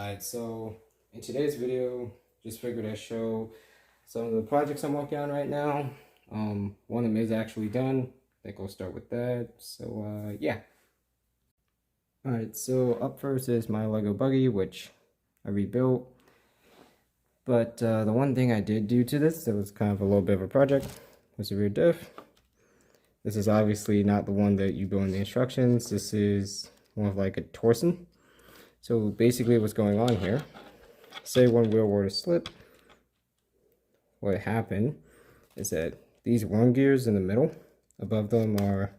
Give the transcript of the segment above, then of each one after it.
Alright, so in today's video, just figured I'd show some of the projects I'm working on right now. One of them is actually done. I think I'll start with that. So yeah. Alright, so up first is my Lego buggy, which I rebuilt. But the one thing I did do to this, that was kind of a little bit of a project, was the rear diff. This is obviously not the one that you build in the instructions. This is more of like a torsion. So basically what's going on here, say one wheel were to slip, what happened is that these worm gears in the middle, above them are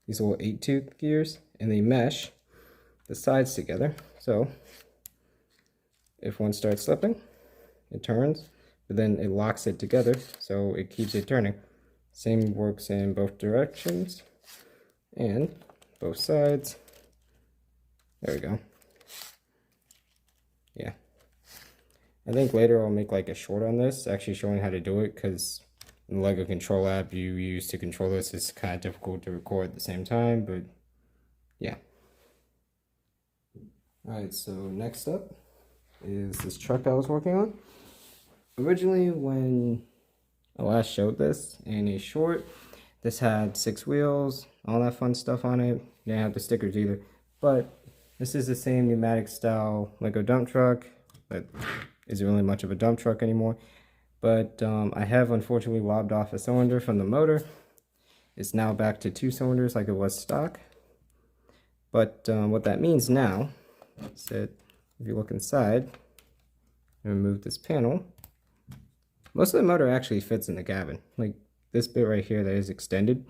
these little 8-tooth gears, and they mesh the sides together. So if one starts slipping, it turns, but then it locks it together, so it keeps it turning. Same works in both directions and both sides. There we go. Yeah, I think later I'll make like a short on this, actually showing how to do it, because in the Lego Control app you use to control this, it's kind of difficult to record at the same time, but yeah. Alright, so next up is this truck I was working on. Originally, when I last showed this in a short, this had 6 wheels, all that fun stuff on it. Didn't have the stickers either, but this is the same pneumatic style Lego dump truck, but isn't really much of a dump truck anymore. But I have unfortunately lobbed off a cylinder from the motor. It's now back to 2 cylinders like it was stock. But what that means now is that if you look inside and remove this panel, most of the motor actually fits in the cabin. Like this bit right here that is extended,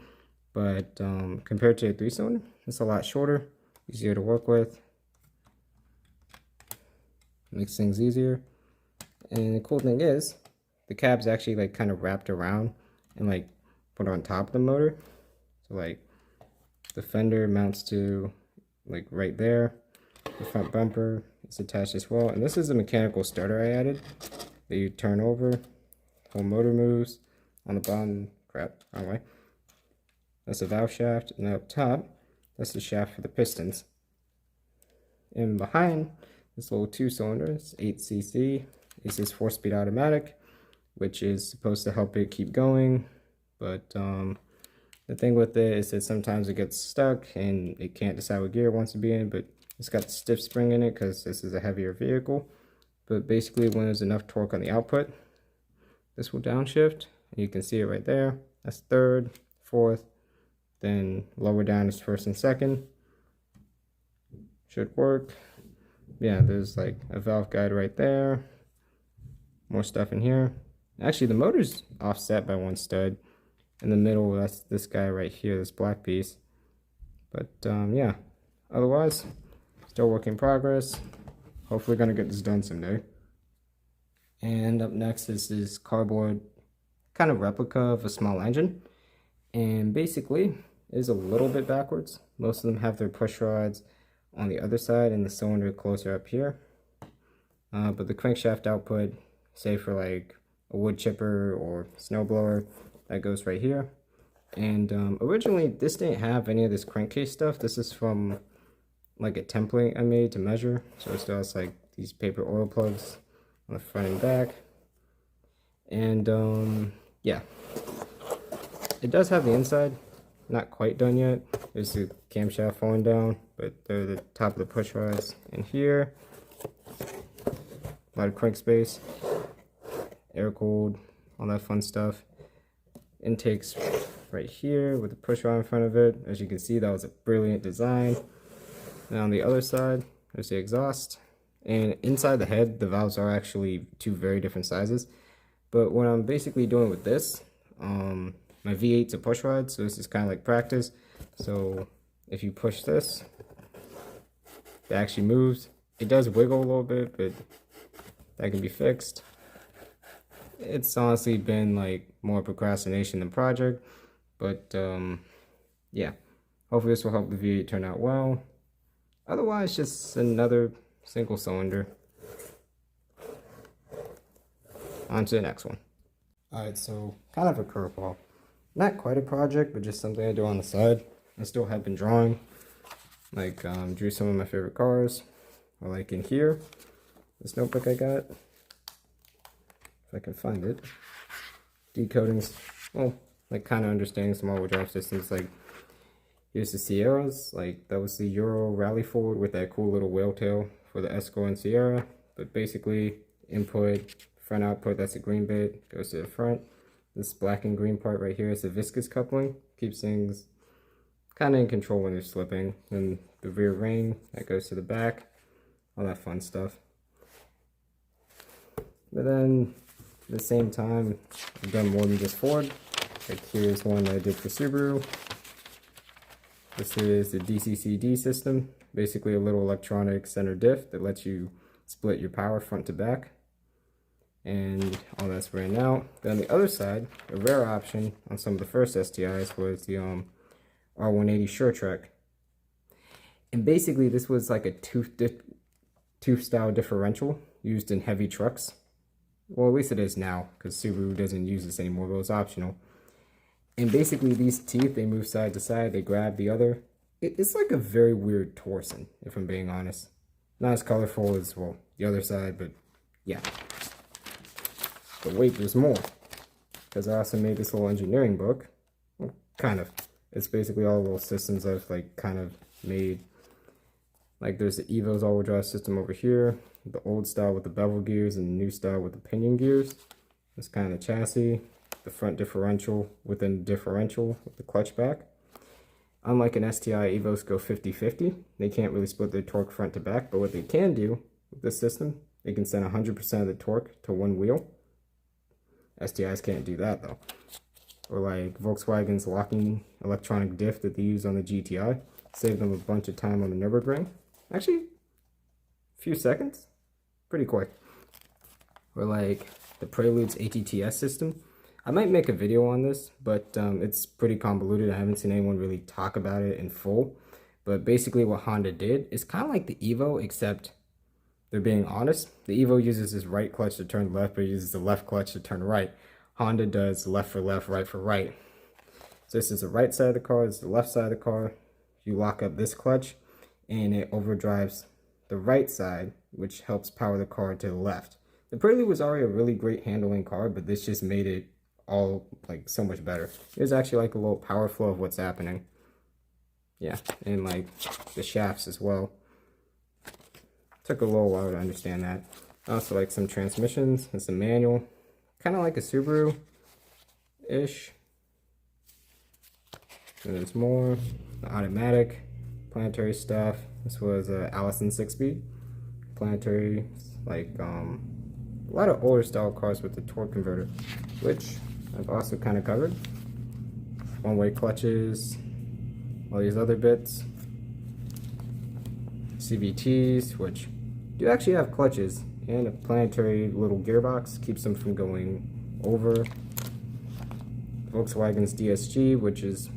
but compared to a 3-cylinder, it's a lot shorter. Easier to work with, makes things easier. And the cool thing is the cab's actually like kind of wrapped around and like put on top of the motor, so like the fender mounts to like right there. The front bumper is attached as well, and this is a mechanical starter I added that you turn over, whole motor moves. On the bottom, crap, wrong way, that's a valve shaft, and up top that's the shaft for the pistons. And behind this little 2-cylinder, it's 8cc, is this 4-speed automatic, which is supposed to help it keep going. But the thing with it is that sometimes it gets stuck and it can't decide what gear it wants to be in, but it's got the stiff spring in it because this is a heavier vehicle. But basically when there's enough torque on the output, this will downshift, and you can see it right there. That's 3rd, 4th, then lower down is 1st and 2nd. Should work. Yeah, there's like a valve guide right there. More stuff in here. Actually, the motor's offset by 1 stud. In the middle, that's this guy right here, this black piece. But yeah, otherwise, still work in progress. Hopefully gonna get this done someday. And up next is this cardboard kind of replica of a small engine. And basically, is a little bit backwards. Most of them have their push rods on the other side and the cylinder closer up here. But the crankshaft output, say for like a wood chipper or snowblower, that goes right here. And originally this didn't have any of this crankcase stuff. This is from like a template I made to measure. So it still has like these paper oil plugs on the front and back. And yeah, it does have the inside. Not quite done yet. There's the camshaft falling down, but they're the top of the push rods in here. A lot of crank space, air cooled, all that fun stuff. Intakes right here with the push rod in front of it. As you can see, that was a brilliant design. Now on the other side, there's the exhaust. And inside the head, the valves are actually 2 very different sizes. But what I'm basically doing with this, my V8's a push rod, so this is kind of like practice. So if you push this, it actually moves. It does wiggle a little bit, but that can be fixed. It's honestly been like more procrastination than project, but yeah, hopefully this will help the V8 turn out well. Otherwise, just another single cylinder. On to the next one. Alright, so kind of a curveball. Not quite a project, but just something I do on the side. I still have been drawing. Like, drew some of my favorite cars. Or like in here, this notebook I got. If I can find it. Decoding, well, like kind of understanding some all-wheel drive systems. Like, here's the Sierras. Like, that was the Euro Rally Ford with that cool little whale tail for the Escort and Sierra. But basically, input, front output, that's a green bit, goes to the front. This black and green part right here is the viscous coupling. Keeps things kind of in control when they're slipping. And the rear ring, that goes to the back. All that fun stuff. But then, at the same time, I've done more than just Ford. Like, here's one that I did for Subaru. This is the DCCD system. Basically a little electronic center diff that lets you split your power front to back. And all that's ran out. Then on the other side, a rare option on some of the first STIs was the R180 SureTrack. And basically this was like a tooth style differential used in heavy trucks. Well, at least it is now, because Subaru doesn't use this anymore, but it was optional. And basically these teeth, they move side to side, they grab the other. It's like a very weird torsion, if I'm being honest. Not as colorful as, well, the other side, but yeah. But wait, there's more. Because I also made this little engineering book. Well, kind of. It's basically all the little systems I've like kind of made. Like there's the Evo's all-wheel drive system over here. The old style with the bevel gears and the new style with the pinion gears. This kind of chassis. The front differential within the differential with the clutch back. Unlike an STI, Evos go 50-50. They can't really split their torque front to back, but what they can do with this system, they can send 100% of the torque to one wheel. STIs can't do that though. Or like Volkswagen's locking electronic diff that they use on the GTI. Saved them a bunch of time on the Nürburgring. Actually, a few seconds. Pretty quick. Or like the Prelude's ATTS system. I might make a video on this, but it's pretty convoluted. I haven't seen anyone really talk about it in full. But basically what Honda did is kind of like the Evo, except they're being honest. The Evo uses this right clutch to turn left, but it uses the left clutch to turn right. Honda does left for left, right for right. So this is the right side of the car, this is the left side of the car. You lock up this clutch, and it overdrives the right side, which helps power the car to the left. The Prelude was already a really great handling car, but this just made it all like so much better. There's actually like a little power flow of what's happening. Yeah, and like the shafts as well. Took a little while to understand that. Also like some transmissions and some manual. Kind of like a Subaru-ish. And there's more. The automatic, planetary stuff. This was a Allison 6-speed. Planetary, like a lot of older style cars with the torque converter, which I've also kind of covered. One-way clutches, all these other bits. CVTs, which do actually have clutches, and a planetary little gearbox keeps them from going over. Volkswagen's DSG, which is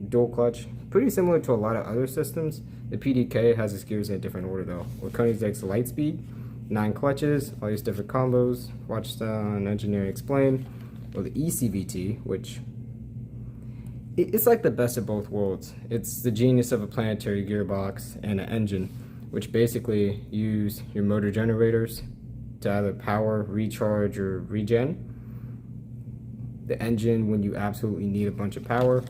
dual clutch, pretty similar to a lot of other systems. The PDK has its gears in a different order though. Or Koenigsegg's Lightspeed, 9 clutches, all these different combos. Watch on Engineering Explained. Or the ECVT, which it's like the best of both worlds. It's the genius of a planetary gearbox and an engine, which basically use your motor generators to either power, recharge, or regen. The engine when you absolutely need a bunch of power.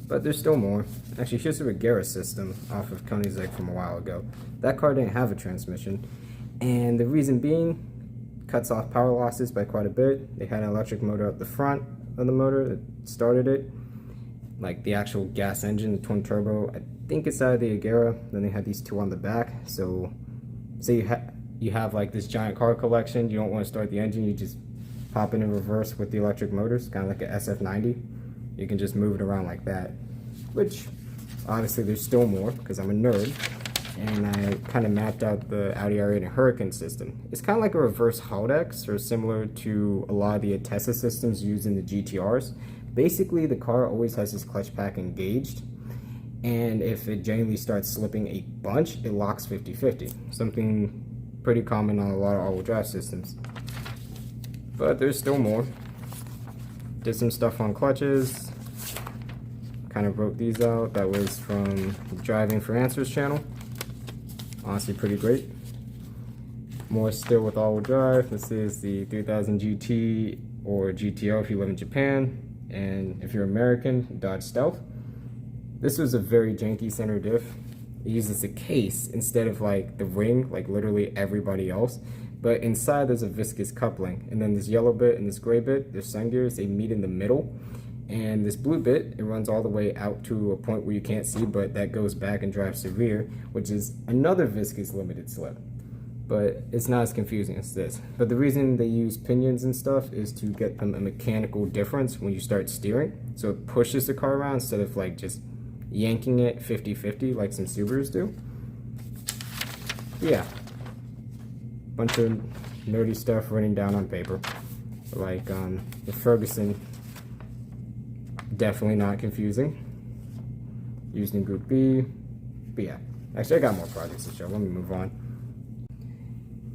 But there's still more. Actually, here's the Regera system off of Koenigsegg from a while ago. That car didn't have a transmission, and the reason being, cuts off power losses by quite a bit. They had an electric motor up the front of the motor that started it, like the actual gas engine, the twin turbo. I think it's out of the Agera. Then they had these two on the back. So say you have like this giant car collection, you don't want to start the engine, you just pop it in reverse with the electric motors, kind of like a SF90. You can just move it around like that, which honestly there's still more because I'm a nerd. And I kind of mapped out the Audi R8 and Hurricane system. It's kind of like a reverse Haldex, or similar to a lot of the Atessa systems used in the GTRs. Basically, the car always has this clutch pack engaged, and if it genuinely starts slipping a bunch, it locks 50-50. Something pretty common on a lot of all-wheel drive systems. But there's still more. Did some stuff on clutches. Kind of wrote these out. That was from the Driving for Answers channel. Honestly, pretty great. more still with all-wheel drive. This is the 3000 GT or GTO if you live in Japan, and if you're American, Dodge Stealth. This was a very janky center diff. It uses a case instead of like the ring, like literally everybody else. But inside there's a viscous coupling, and then this yellow bit and this gray bit, there's sun gears, they meet in the middle. And this blue bit, it runs all the way out to a point where you can't see, but that goes back and drives to rear, which is another viscous limited slip. But it's not as confusing as this. But the reason they use pinions and stuff is to get them a mechanical difference when you start steering. So it pushes the car around instead of like just yanking it 50-50 like some Subarus do. Yeah. Bunch of nerdy stuff running down on paper. Like the Ferguson, definitely not confusing. Used in Group B. But yeah, actually I got more projects to show. Let me move on.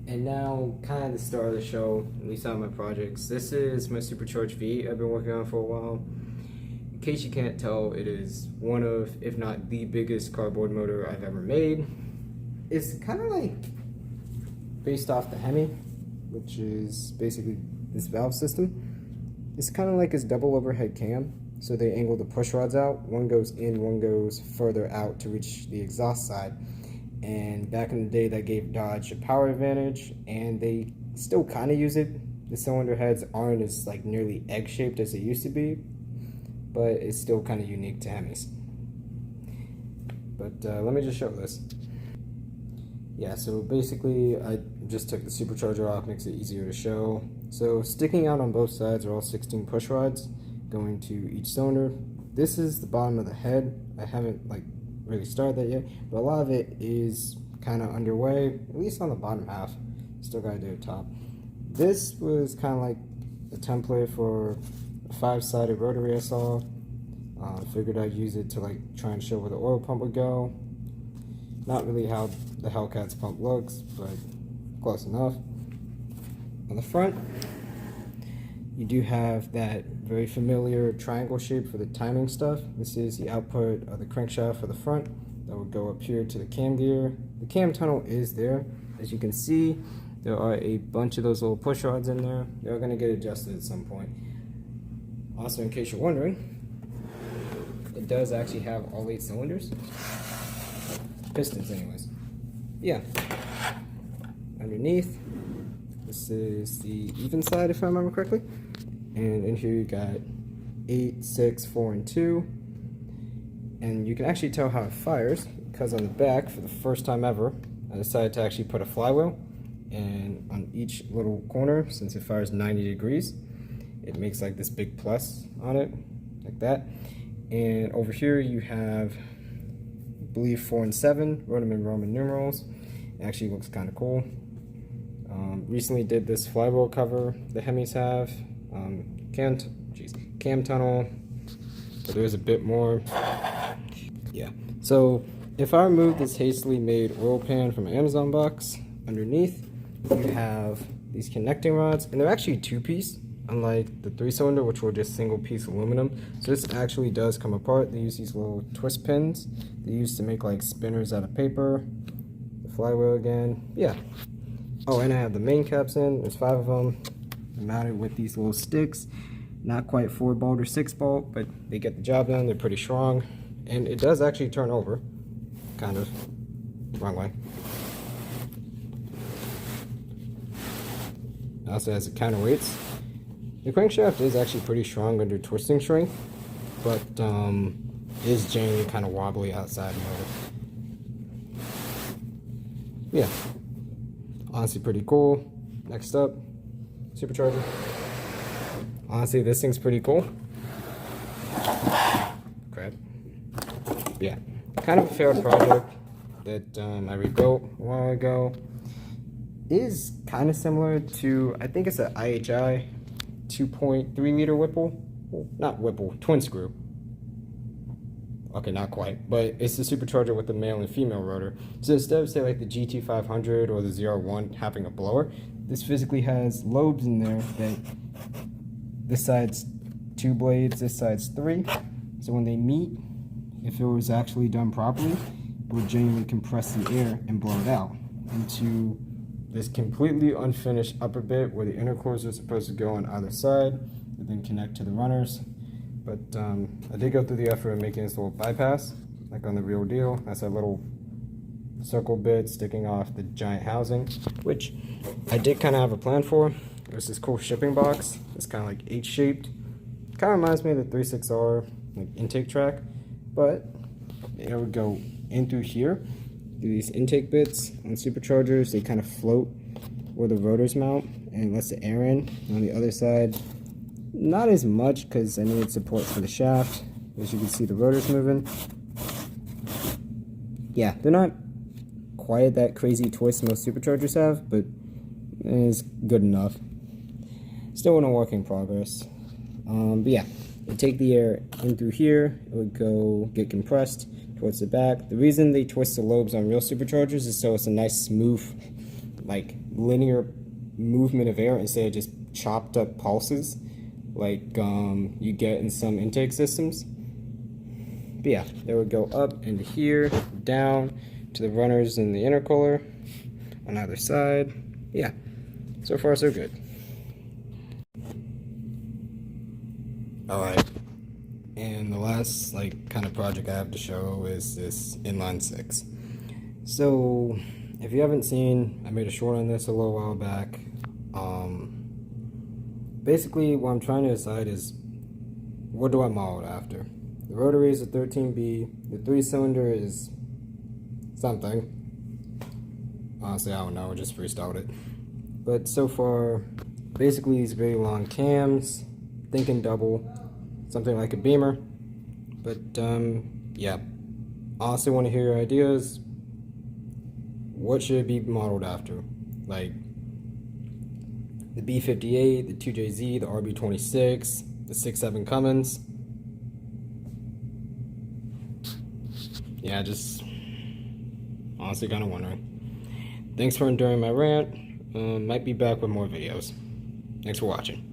And now, kind of the start of the show, at least on my projects. This is my Supercharger V8 I've been working on for a while. In case you can't tell, it is one of, if not the biggest cardboard motor I've ever made. It's kind of like based off the Hemi, which is basically this valve system. It's kind of like this double overhead cam. So they angle the push rods out. One goes in, one goes further out to reach the exhaust side. And back in the day, that gave Dodge a power advantage, and they still kind of use it. The cylinder heads aren't as like nearly egg-shaped as they used to be, but it's still kind of unique to Hemis. But let me just show this. Yeah, so basically I just took the supercharger off, makes it easier to show. So sticking out on both sides are all 16 push rods going to each cylinder. This is the bottom of the head. I haven't like really started that yet, but a lot of it is kind of underway, at least on the bottom half. Still gotta do the top. This was kind of like a template for a 5-sided rotary I saw. Figured I'd use it to like try and show where the oil pump would go. Not really how the Hellcat's pump looks, but close enough. On the front, you do have that very familiar triangle shape for the timing stuff. This is the output of the crankshaft for the front that would go up here to the cam gear. The cam tunnel is there. As you can see, there are a bunch of those little push rods in there. They're going to get adjusted at some point. Also, in case you're wondering, it does actually have all 8 cylinders. Pistons anyways. Yeah. Underneath, this is the even side if I remember correctly. And in here you got 8, 6, 4, and 2. And you can actually tell how it fires because on the back, for the first time ever, I decided to actually put a flywheel. And on each little corner, since it fires 90 degrees, it makes like this big plus on it, like that. And over here you have, I believe, 4 and 7, wrote them in Roman numerals. It actually looks kind of cool. Recently did this flywheel cover the Hemis have. Cam tunnel, but there's a bit more. Yeah, so if I remove this hastily made oil pan from an Amazon box, underneath you have these connecting rods, and they're actually 2-piece, unlike the 3-cylinder, which were just single-piece aluminum. So this actually does come apart. They use these little twist pins they used to make like spinners out of paper. The flywheel again, yeah. Oh, and I have the main caps in. There's 5 of them. They're mounted with these little sticks. Not quite 4-bolt or 6-bolt, but they get the job done. They're pretty strong, and it does actually turn over. Kind of. Wrong way. It also has the counterweights. The crankshaft is actually pretty strong under twisting strength, but is generally kind of wobbly outside of it. Yeah. Honestly pretty cool. Next up, supercharger. Honestly, this thing's pretty cool. Crap. Yeah, kind of a failed project that I rebuilt a while ago. Is kind of similar to, I think it's an IHI 2.3 liter Whipple. Well, not Whipple, twin screw. Okay, not quite, but it's the supercharger with the male and female rotor. So instead of say like the GT500 or the ZR1 having a blower, this physically has lobes in there that this side's 2 blades, this side's 3. So when they meet, if it was actually done properly, it would genuinely compress the air and blow it out into this completely unfinished upper bit where the intercooler are supposed to go on either side and then connect to the runners. But I did go through the effort of making this little bypass, like on the real deal. That's a little circle bit sticking off the giant housing, which I did kind of have a plan for. There's this cool shipping box. It's kind of like H-shaped. Kind of reminds me of the 36R like intake track, but it would go in through here. These intake bits on superchargers, they kind of float where the rotors mount and lets the air in. On the other side, not as much because I needed support for the shaft. As you can see, the rotors moving. Yeah, they're not quite that crazy twist most superchargers have, but it's good enough. Still in a work in progress. But yeah, it'd take the air in through here, it would go get compressed towards the back. The reason they twist the lobes on real superchargers is so it's a nice smooth, like linear movement of air instead of just chopped up pulses like you get in some intake systems. But yeah, they would go up into here, down to the runners in the intercooler on either side. Yeah, so far so good. Alright, and the last kind of project I have to show is this Inline 6. So if you haven't seen, I made a short on this a little while back. Basically what I'm trying to decide is what do I model it after. The rotary is a 13B, the 3-cylinder is something. Honestly, I don't know, I just freestyled it. But so far, basically these very long cams, thinking double, something like a Beamer. But yeah, honestly want to hear your ideas. What should it be modeled after? Like the B58, the 2JZ, the RB26, the 6.7 Cummins. Yeah, just honestly kind of wondering. Thanks for enduring my rant. Might be back with more videos. Thanks for watching.